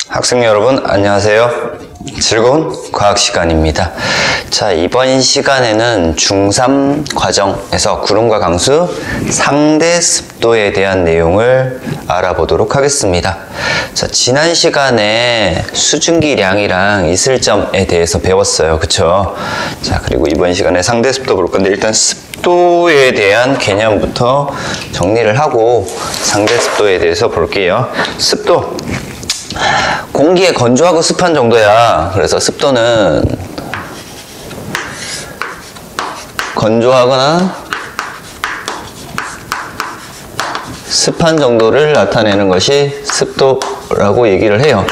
학생 여러분 안녕하세요. 즐거운 과학 시간입니다. 자, 이번 시간에는 중3 과정에서 구름과 강수 상대 습도에 대한 내용을 알아보도록 하겠습니다. 자, 지난 시간에 수증기량이랑 이슬점에 대해서 배웠어요. 그쵸? 자, 그리고 이번 시간에 상대 습도 볼 건데 일단 습도에 대한 개념부터 정리를 하고 상대 습도에 대해서 볼게요. 습도. 공기의 건조하고 습한 정도야. 그래서 습도는 건조하거나 습한 정도를 나타내는 것이 습도라고 얘기를 해요.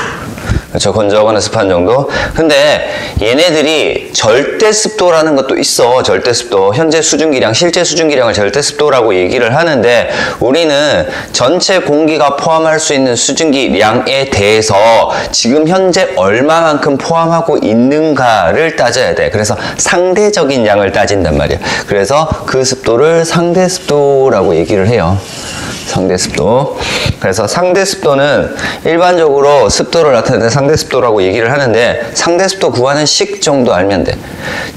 그렇죠? 건조하거나 습한 정도. 근데 얘네들이 절대 습도라는 것도 있어. 절대 습도. 현재 수증기량, 실제 수증기량을 절대 습도라고 얘기를 하는데 우리는 전체 공기가 포함할 수 있는 수증기량에 대해서 지금 현재 얼마만큼 포함하고 있는가를 따져야 돼. 그래서 상대적인 양을 따진단 말이야. 그래서 그 습도를 상대 습도라고 얘기를 해요. 상대 습도. 그래서 상대 습도는 일반적으로 습도를 나타내는 상대 습도라고 얘기를 하는데 상대 습도 구하는 식 정도 알면 돼.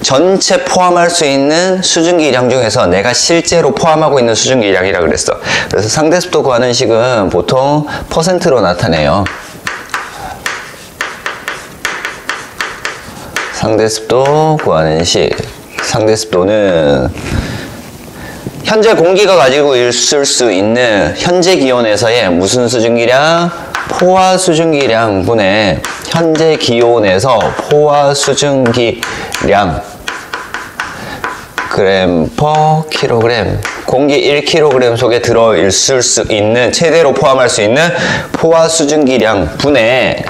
전체 포함할 수 있는 수증기량 중에서 내가 실제로 포함하고 있는 수증기량이라 그랬어. 그래서 상대 습도 구하는 식은 보통 퍼센트로 나타내요. 상대 습도 구하는 식. 상대 습도는 현재 공기가 가지고 있을 수 있는 현재 기온에서의 무슨 수증기량? 포화 수증기량 분의 현재 기온에서 포화 수증기량 그램 퍼 킬로그램, 공기 1kg 속에 들어있을 수 있는 최대로 포함할 수 있는 포화 수증기량 분의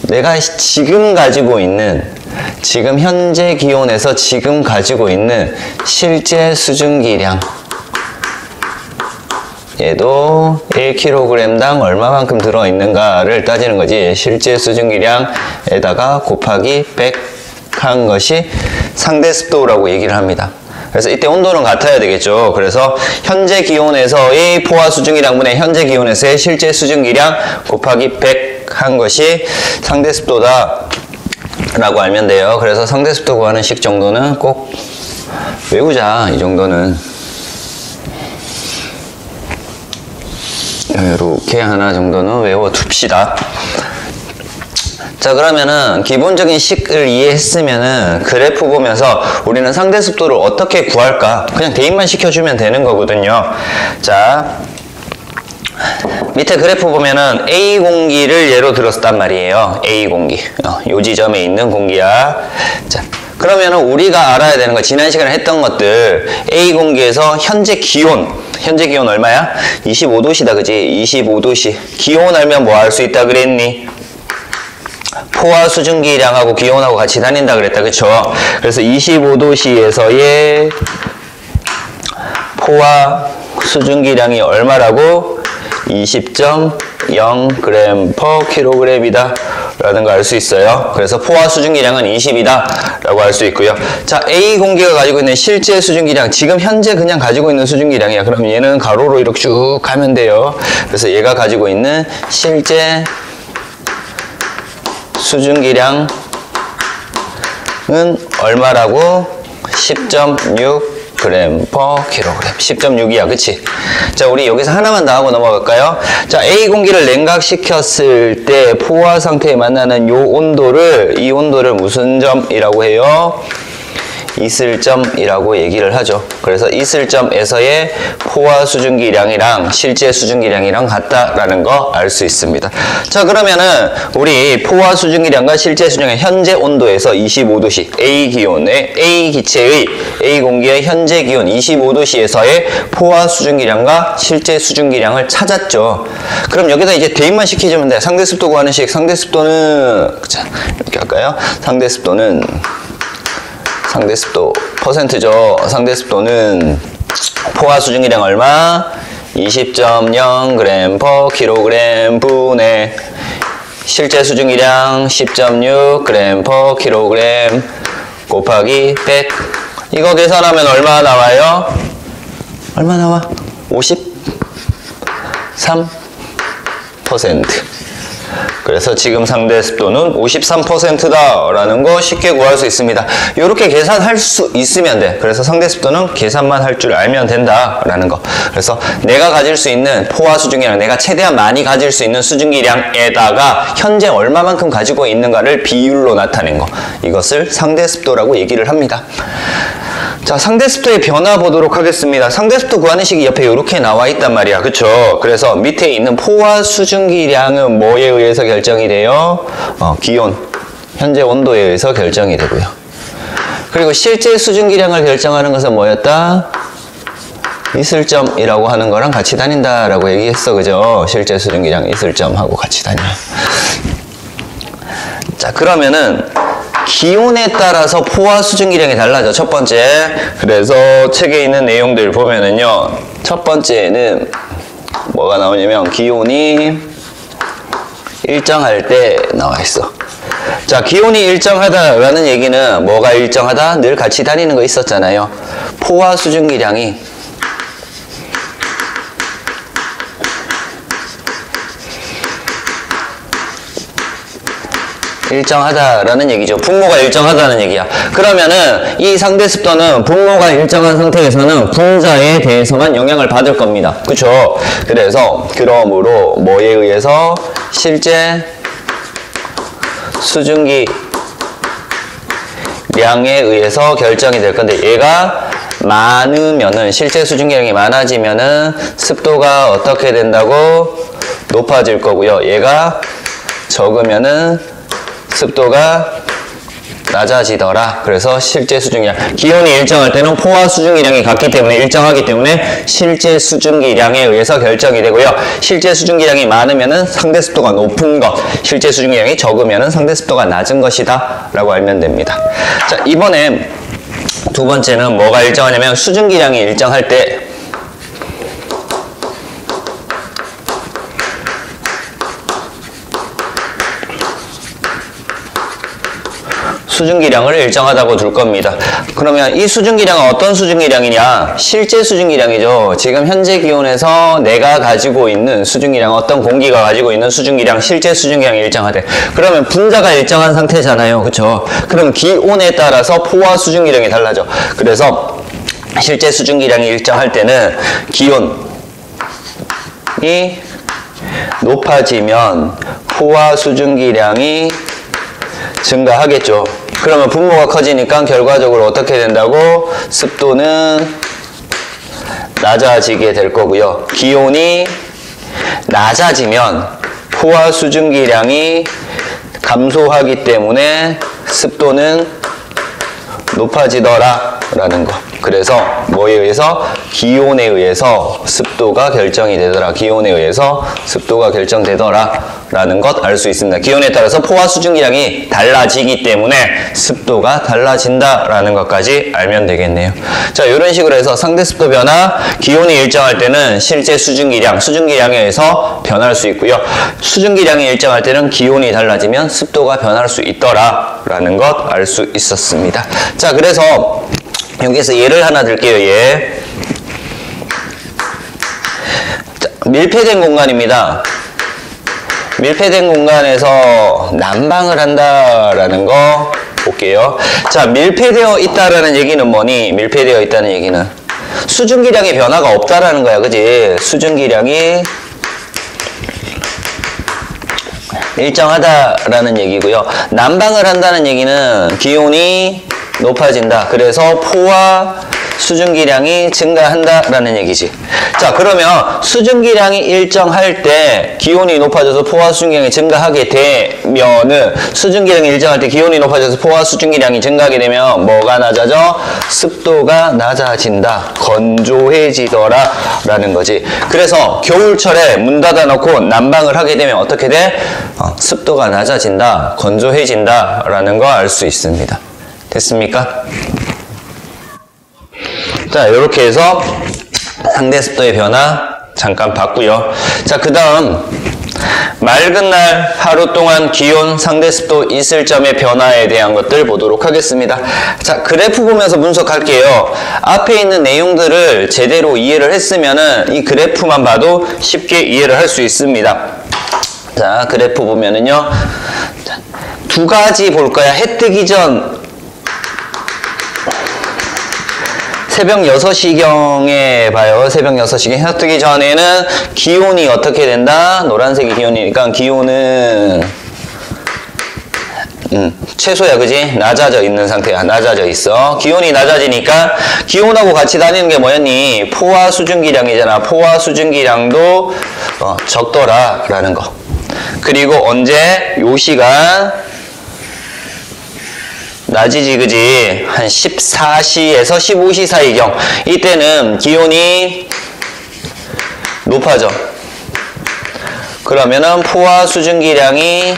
내가 지금 가지고 있는 지금 현재 기온에서 지금 가지고 있는 실제 수증기량 얘도 1kg당 얼마만큼 들어있는가를 따지는 거지. 실제 수증기량에다가 곱하기 100 한 것이 상대 습도라고 얘기를 합니다. 그래서 이때 온도는 같아야 되겠죠. 그래서 현재 기온에서의 포화 수증기량분의 현재 기온에서의 실제 수증기량 곱하기 100 한 것이 상대 습도다 라고 알면 돼요. 그래서 상대 습도 구하는 식 정도는 꼭 외우자. 이 정도는 이렇게 하나 정도는 외워둡시다. 자, 그러면은 기본적인 식을 이해했으면은 그래프 보면서 우리는 상대 습도를 어떻게 구할까? 그냥 대입만 시켜주면 되는 거거든요. 자, 밑에 그래프 보면은 A 공기를 예로 들었단 말이에요. A 공기. 요 지점에 있는 공기야. 자, 그러면은 우리가 알아야 되는 거 지난 시간에 했던 것들 A 공기에서 현재 기온 얼마야? 25도씨다. 그지? 25도씨. 기온 알면 뭐 할 수 있다 그랬니? 포화 수증기량하고 기온하고 같이 다닌다 그랬다. 그쵸? 그래서 25도씨에서의 포화 수증기량이 얼마라고? 20.0g per kg이다 라는 거 알 수 있어요. 그래서 포화 수증기량은 20이다 라고 할 수 있고요. 자, A 공기가 가지고 있는 실제 수증기량, 지금 현재 그냥 가지고 있는 수증기량이야. 그럼 얘는 가로로 이렇게 쭉 가면 돼요. 그래서 얘가 가지고 있는 실제 수증기량은 얼마라고? 10.6 g per kg. 10.6이야. 그치? 자, 우리 여기서 하나만 더 하고 넘어갈까요? 자, A 공기를 냉각시켰을 때 포화 상태에 만나는 이 온도를 무슨 점이라고 해요? 이슬점이라고 얘기를 하죠. 그래서 이슬점에서의 포화 수증기량이랑 실제 수증기량이랑 같다라는 거 알 수 있습니다. 자, 그러면은 우리 포화 수증기량과 실제 수증기량 현재 온도에서 25도씨 A 기온의 A 기체의 A 공기의 현재 기온 25도씨에서의 포화 수증기량과 실제 수증기량을 찾았죠. 그럼 여기다 이제 대입만 시켜주면 돼. 상대 습도 구하는 식. 상대 습도는 자, 이렇게 할까요? 상대 습도 퍼센트죠. 상대 습도는 포화 수증기량 얼마? 20.0g per kg 분의 실제 수증기량 10.6g per kg 곱하기 100. 이거 계산하면 얼마 나와요? 얼마 나와? 53%. 그래서 지금 상대 습도는 53%다 라는 거 쉽게 구할 수 있습니다. 이렇게 계산할 수 있으면 돼. 그래서 상대 습도는 계산만 할 줄 알면 된다 라는 거. 그래서 내가 가질 수 있는 포화 수증기량, 내가 최대한 많이 가질 수 있는 수증기량에다가 현재 얼마만큼 가지고 있는가를 비율로 나타낸 거, 이것을 상대 습도라고 얘기를 합니다. 자, 상대 습도의 변화 보도록 하겠습니다. 상대 습도 구하는 식이 옆에 이렇게 나와 있단 말이야. 그쵸? 그래서 밑에 있는 포화 수증기량은 뭐에 의해서 결정이 돼요? 기온, 현재 온도에 의해서 결정이 되고요. 그리고 실제 수증기량을 결정하는 것은 뭐였다? 이슬점이라고 하는 거랑 같이 다닌다라고 얘기했어. 그죠? 실제 수증기량 이슬점하고 같이 다녀. 자, 그러면은 기온에 따라서 포화 수증기량이 달라져. 첫 번째. 그래서 책에 있는 내용들 보면은요, 첫 번째는 뭐가 나오냐면 기온이 일정할 때 나와 있어. 자, 기온이 일정하다라는 얘기는 뭐가 일정하다? 늘 같이 다니는 거 있었잖아요. 포화 수증기량이 일정하다라는 얘기죠. 분모가 일정하다는 얘기야. 그러면은 이 상대 습도는 분모가 일정한 상태에서는 분자에 대해서만 영향을 받을 겁니다. 그쵸? 그래서 그러므로 뭐에 의해서? 실제 수증기 량에 의해서 결정이 될 건데, 얘가 많으면은, 실제 수증기량이 많아지면은 습도가 어떻게 된다고? 높아질 거고요. 얘가 적으면은 습도가 낮아지더라. 그래서 실제 수증기량, 기온이 일정할 때는 포화 수증기량이 같기 때문에, 일정하기 때문에 실제 수증기량에 의해서 결정이 되고요. 실제 수증기량이 많으면은 상대 습도가 높은 것, 실제 수증기량이 적으면은 상대 습도가 낮은 것이다 라고 알면 됩니다. 자, 이번에 두 번째는 뭐가 일정하냐면 수증기량이 일정할 때 수증기량을 일정하다고 둘 겁니다. 그러면 이 수증기량은 어떤 수증기량이냐? 실제 수증기량이죠. 지금 현재 기온에서 내가 가지고 있는 수증기량, 어떤 공기가 가지고 있는 수증기량, 실제 수증기량이 일정하대. 그러면 분자가 일정한 상태잖아요. 그쵸? 그럼 기온에 따라서 포화 수증기량이 달라져. 그래서 실제 수증기량이 일정할 때는 기온이 높아지면 포화 수증기량이 증가하겠죠. 그러면 분모가 커지니까 결과적으로 어떻게 된다고? 습도는 낮아지게 될 거고요. 기온이 낮아지면 포화 수증기량이 감소하기 때문에 습도는 높아지더라 라는 거. 그래서 뭐에 의해서? 기온에 의해서 습도가 결정이 되더라. 기온에 의해서 습도가 결정되더라 라는 것 알 수 있습니다. 기온에 따라서 포화 수증기량이 달라지기 때문에 습도가 달라진다 라는 것까지 알면 되겠네요. 자, 이런 식으로 해서 상대 습도 변화, 기온이 일정할 때는 실제 수증기량, 수증기량에 의해서 변할 수 있고요. 수증기량이 일정할 때는 기온이 달라지면 습도가 변할 수 있더라 라는 것 알 수 있었습니다. 자, 그래서 여기에서 예를 하나 들게요. 예. 자, 밀폐된 공간입니다. 밀폐된 공간에서 난방을 한다라는 거 볼게요. 자, 밀폐되어 있다라는 얘기는 뭐니? 밀폐되어 있다는 얘기는 수증기량의 변화가 없다라는 거야. 그지? 수증기량이 일정하다라는 얘기고요. 난방을 한다는 얘기는 기온이 높아진다. 그래서 포화 수증기량이 증가한다라는 얘기지. 자, 그러면 수증기량이 일정할 때 기온이 높아져서 포화 수증기량이 증가하게 되면은, 수증기량이 일정할 때 기온이 높아져서 포화 수증기량이 증가하게 되면 뭐가 낮아져? 습도가 낮아진다. 건조해지더라 라는 거지. 그래서 겨울철에 문 닫아 놓고 난방을 하게 되면 어떻게 돼? 습도가 낮아진다. 건조해진다 라는 거 알 수 있습니다. 됐습니까? 자, 이렇게 해서 상대 습도의 변화 잠깐 봤고요. 자, 그 다음 맑은 날 하루 동안 기온, 상대 습도, 이슬점의 변화에 대한 것들 보도록 하겠습니다. 자, 그래프 보면서 분석할게요. 앞에 있는 내용들을 제대로 이해를 했으면은 이 그래프만 봐도 쉽게 이해를 할 수 있습니다. 자, 그래프 보면은요. 자, 두 가지 볼 거야. 해 뜨기 전 새벽 6시경에 봐요. 새벽 6시경 해 뜨기 전에는 기온이 어떻게 된다? 노란색이 기온이니까 기온은 최소야, 그지? 낮아져 있는 상태야. 낮아져 있어. 기온이 낮아지니까 기온하고 같이 다니는 게 뭐였니? 포화 수증기량이잖아. 포화 수증기량도 적더라라는 거. 그리고 언제? 요 시간 낮이지, 그지? 한 14시에서 15시 사이경. 이때는 기온이 높아져. 그러면은 포화 수증기량이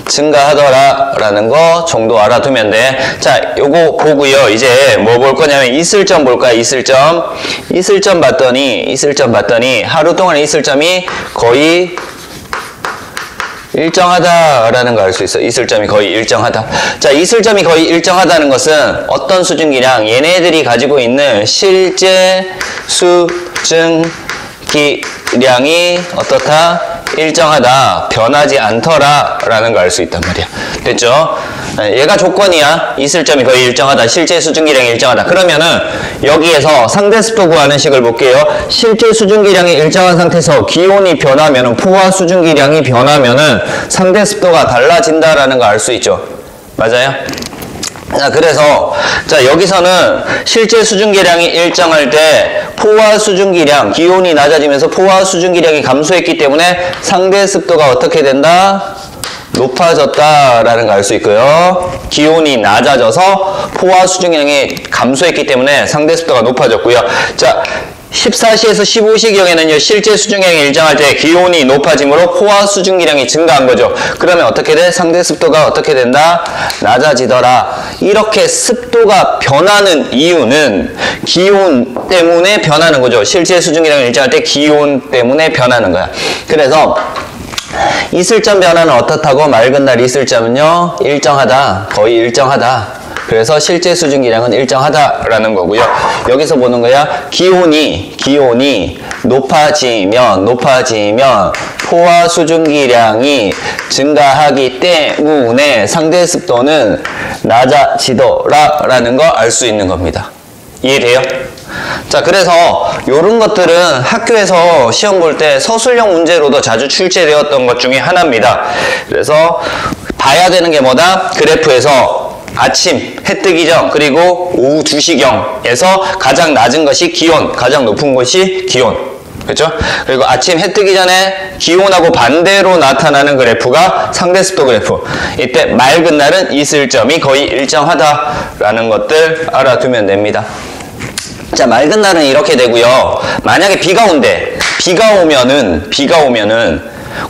증가하더라라는 거 정도 알아두면 돼. 자, 요거 보고요. 이제 뭐 볼 거냐면 이슬점 볼 거야. 이슬점. 이슬점 봤더니 하루 동안 이슬점이 거의 일정하다라는 거 알 수 있어. 이슬점이 거의 일정하다. 자, 이슬점이 거의 일정하다는 것은 어떤 수증기량? 얘네들이 가지고 있는 실제 수증기량이 어떻다? 일정하다. 변하지 않더라 라는 거 알 수 있단 말이야. 됐죠? 얘가 조건이야. 이슬점이 거의 일정하다. 실제 수증기량이 일정하다. 그러면은 여기에서 상대 습도 구하는 식을 볼게요. 실제 수증기량이 일정한 상태에서 기온이 변하면은 포화 수증기량이 변하면은 상대 습도가 달라진다라는 거 알 수 있죠. 맞아요? 자, 그래서 자, 여기서는 실제 수증기량이 일정할 때 포화 수증기량, 기온이 낮아지면서 포화 수증기량이 감소했기 때문에 상대 습도가 어떻게 된다? 높아졌다라는 거 알 수 있고요. 기온이 낮아져서 포화 수증기량이 감소했기 때문에 상대 습도가 높아졌고요. 자, 14시에서 15시경에는요, 실제 수증기량이 일정할 때 기온이 높아짐으로 포화 수증기량이 증가한 거죠. 그러면 어떻게 돼? 상대 습도가 어떻게 된다? 낮아지더라. 이렇게 습도가 변하는 이유는 기온 때문에 변하는 거죠. 실제 수증기량이 일정할 때 기온 때문에 변하는 거야. 그래서 이슬점 변화는 어떻다고? 맑은 날 이슬점은요, 일정하다. 거의 일정하다. 그래서 실제 수증기량은 일정하다라는 거고요. 여기서 보는 거야. 기온이 높아지면 포화 수증기량이 증가하기 때문에 상대 습도는 낮아지더라라는 거 알 수 있는 겁니다. 이해돼요? 자, 그래서 이런 것들은 학교에서 시험 볼 때 서술형 문제로도 자주 출제되었던 것 중에 하나입니다. 그래서 봐야 되는 게 뭐다? 그래프에서 아침 해 뜨기 전 그리고 오후 2시경에서 가장 낮은 것이 기온, 가장 높은 것이 기온. 그렇죠? 그리고 아침 해 뜨기 전에 기온하고 반대로 나타나는 그래프가 상대습도 그래프. 이때 맑은 날은 이슬점이 거의 일정하다라는 것들 알아두면 됩니다. 자, 맑은 날은 이렇게 되고요. 만약에 비가 온대. 비가 오면은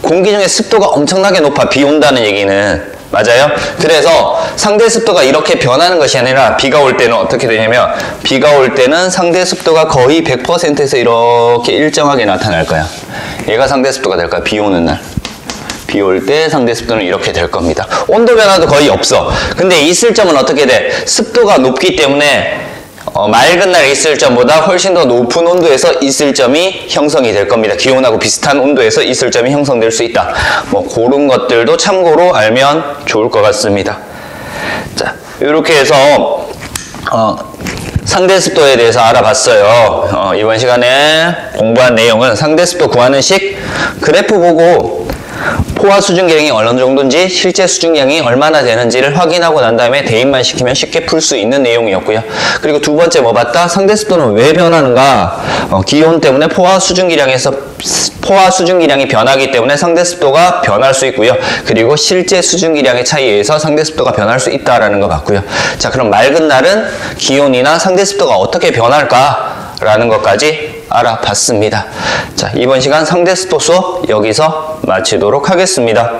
공기 중에 습도가 엄청나게 높아. 비 온다는 얘기는. 맞아요? 그래서 상대 습도가 이렇게 변하는 것이 아니라 비가 올 때는 어떻게 되냐면 비가 올 때는 상대 습도가 거의 100%에서 이렇게 일정하게 나타날 거야. 얘가 상대 습도가 될 거야. 비 오는 날. 비 올 때 상대 습도는 이렇게 될 겁니다. 온도 변화도 거의 없어. 근데 이슬점은 어떻게 돼? 습도가 높기 때문에 맑은 날 이슬점보다 훨씬 더 높은 온도에서 이슬점이 형성이 될 겁니다. 기온하고 비슷한 온도에서 이슬점이 형성될 수 있다. 뭐 그런 것들도 참고로 알면 좋을 것 같습니다. 자, 이렇게 해서 상대습도에 대해서 알아봤어요. 이번 시간에 공부한 내용은 상대습도 구하는 식, 그래프 보고 포화 수증기량이 어느 정도인지 실제 수증량이 얼마나 되는지를 확인하고 난 다음에 대입만 시키면 쉽게 풀 수 있는 내용이었고요. 그리고 두 번째 뭐 봤다? 상대습도는 왜 변하는가? 기온 때문에 포화 수증기량이 변하기 때문에 상대습도가 변할 수 있고요. 그리고 실제 수증기량의 차이에 의해서 상대습도가 변할 수 있다라는 거 봤고요. 자, 그럼 맑은 날은 기온이나 상대습도가 어떻게 변할까? 라는 것까지 알아봤습니다. 자, 이번 시간 상대습도 수업 여기서 마치도록 하겠습니다.